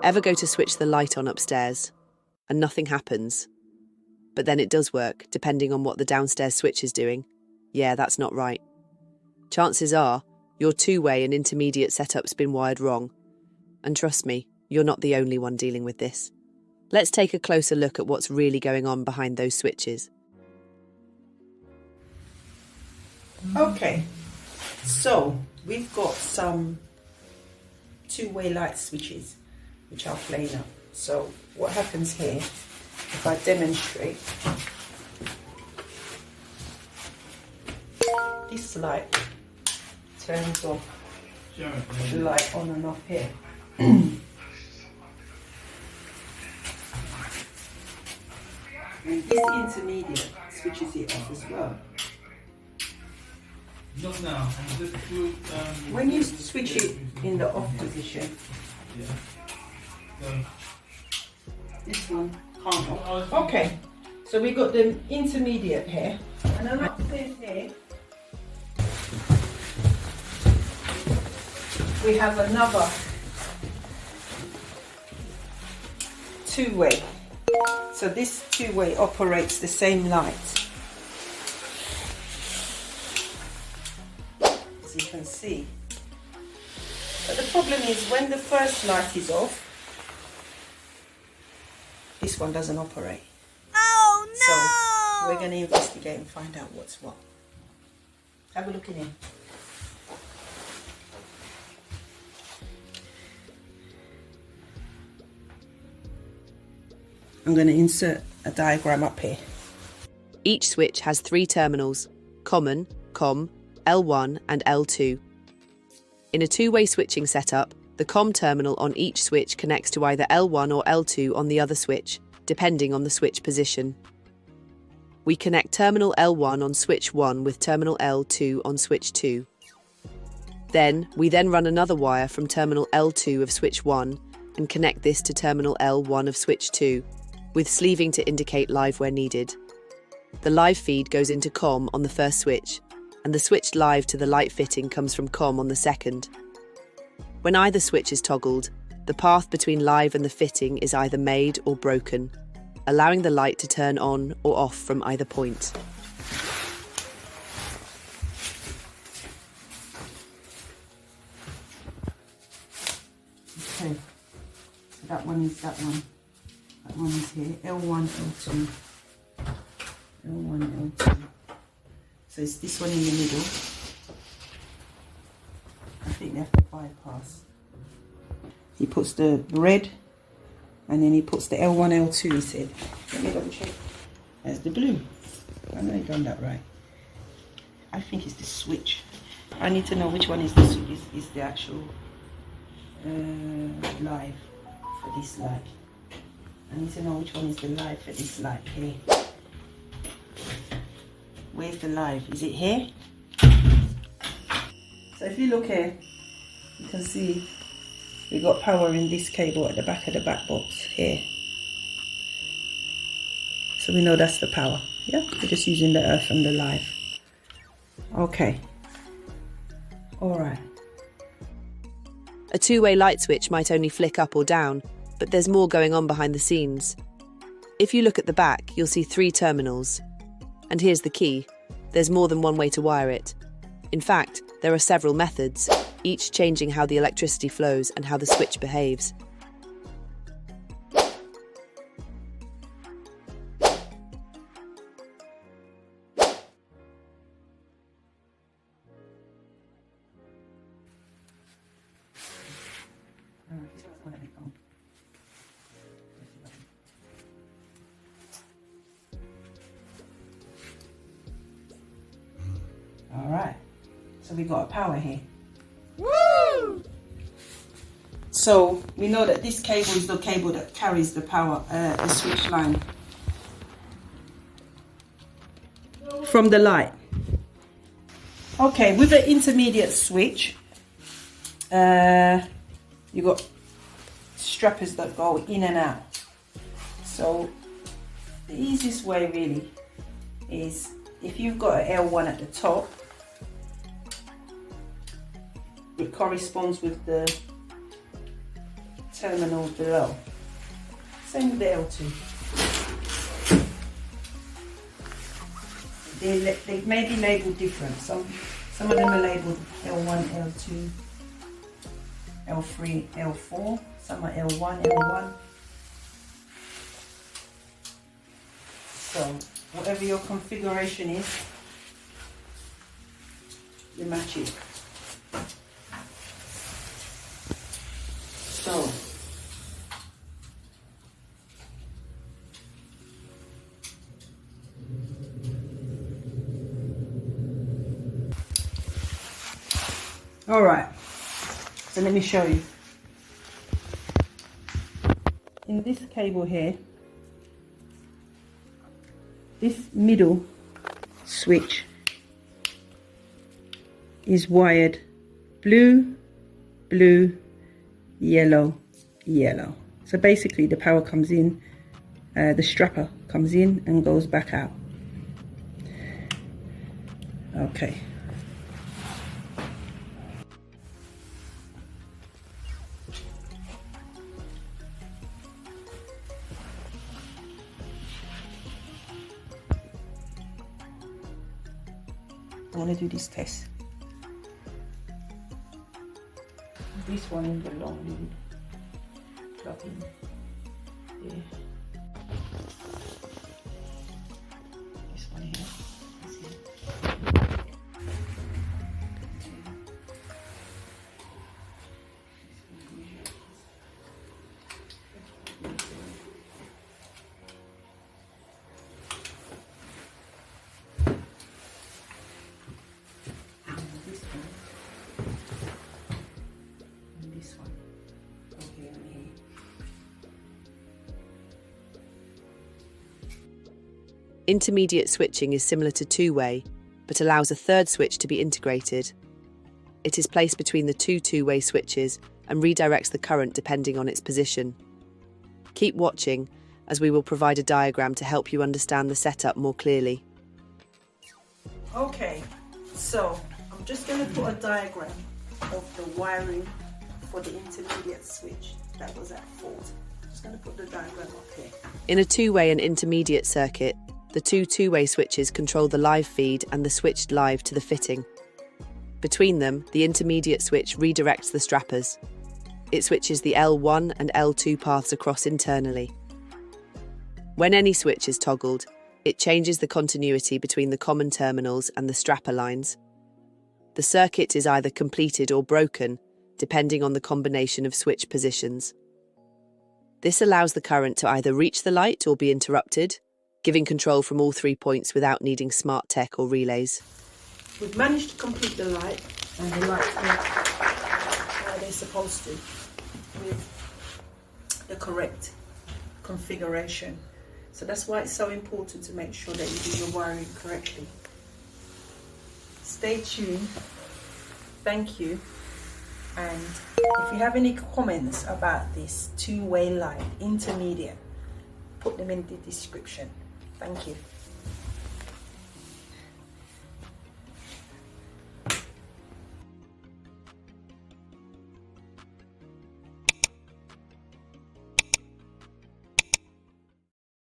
Ever go to switch the light on upstairs and nothing happens? But then it does work, depending on what the downstairs switch is doing. Yeah, that's not right. Chances are, your two-way and intermediate setup's been wired wrong. And trust me, you're not the only one dealing with this. Let's take a closer look at what's really going on behind those switches. Okay, so we've got some two-way light switches which are playing up. So what happens here, if I demonstrate, this light turns off the light on and off here. And this intermediate switches it off as well. Not now. When you switch it in the off position, this one can't off. Okay, so we got the intermediate here, and then upstairs here we have another two-way. So this two-way operates the same light. As you can see. But the problem is when the first light is off, this one doesn't operate. Oh no! So we're going to investigate and find out what's what. Have a look in here. I'm going to insert a diagram up here. Each switch has 3 terminals, common, COM, L1 and L2. In a two-way switching setup, the COM terminal on each switch connects to either L1 or L2 on the other switch, depending on the switch position. We connect terminal L1 on switch 1 with terminal L2 on switch 2. We then run another wire from terminal L2 of switch 1 and connect this to terminal L1 of switch 2, with sleeving to indicate live where needed. The live feed goes into COM on the first switch, and the switch live to the light fitting comes from COM on the second. When either switch is toggled, the path between live and the fitting is either made or broken, allowing the light to turn on or off from either point. Okay, so that one is that one. That one is here, L1, L2. L1, L2. So it's this one in the middle. I think they have to bypass. He puts the red and then he puts the L1, L2, he said. Let me double check. There's the blue. I know you've done that right. I think it's the switch. I need to know which one is the actual live for this light. I need to know which one is the live for this light here. Where's the live? Is it here? So if you look here, you can see we got power in this cable at the back of the back box here. So we know that's the power. Yeah, we're just using the earth and the live. Okay. Alright. A two-way light switch might only flick up or down, but there's more going on behind the scenes. If you look at the back, you'll see 3 terminals. And here's the key. There's more than one way to wire it. In fact, there are several methods, each changing how the electricity flows and how the switch behaves. Alright, so we got a power here. Woo! So we know that this cable is the cable that carries the power, the switch line from the light. Okay, with the intermediate switch, you got strappers that go in and out. So the easiest way really is if you've got an L1 at the top, it corresponds with the terminal below. Same with the L2. They may be labelled different. Some of them are labelled L1, L2, L3, L4. Some are L1, L1. So whatever your configuration is, you match it. So all right, so let me show you. In this cable here, this middle switch is wired blue, blue, yellow, yellow. So basically the power comes in, the strapper comes in and goes back out. Okay. I want to do this test. This one in the long lead, plug in here. This one here. Intermediate switching is similar to two-way, but allows a third switch to be integrated. It is placed between the two two-way switches and redirects the current depending on its position. Keep watching, as we will provide a diagram to help you understand the setup more clearly. Okay, so I'm just going to put a diagram of the wiring for the intermediate switch that was at fault. I'm just going to put the diagram up here. In a two-way and intermediate circuit, the two two-way switches control the live feed and the switched live to the fitting. Between them, the intermediate switch redirects the strappers. It switches the L1 and L2 paths across internally. When any switch is toggled, it changes the continuity between the common terminals and the strapper lines. The circuit is either completed or broken, depending on the combination of switch positions. This allows the current to either reach the light or be interrupted, giving control from all 3 points without needing smart tech or relays. We've managed to complete the light, and the lights work how they're supposed to with the correct configuration. So that's why it's so important to make sure that you do your wiring correctly. Stay tuned. Thank you. And if you have any comments about this two-way light intermediate, put them in the description. Thank you.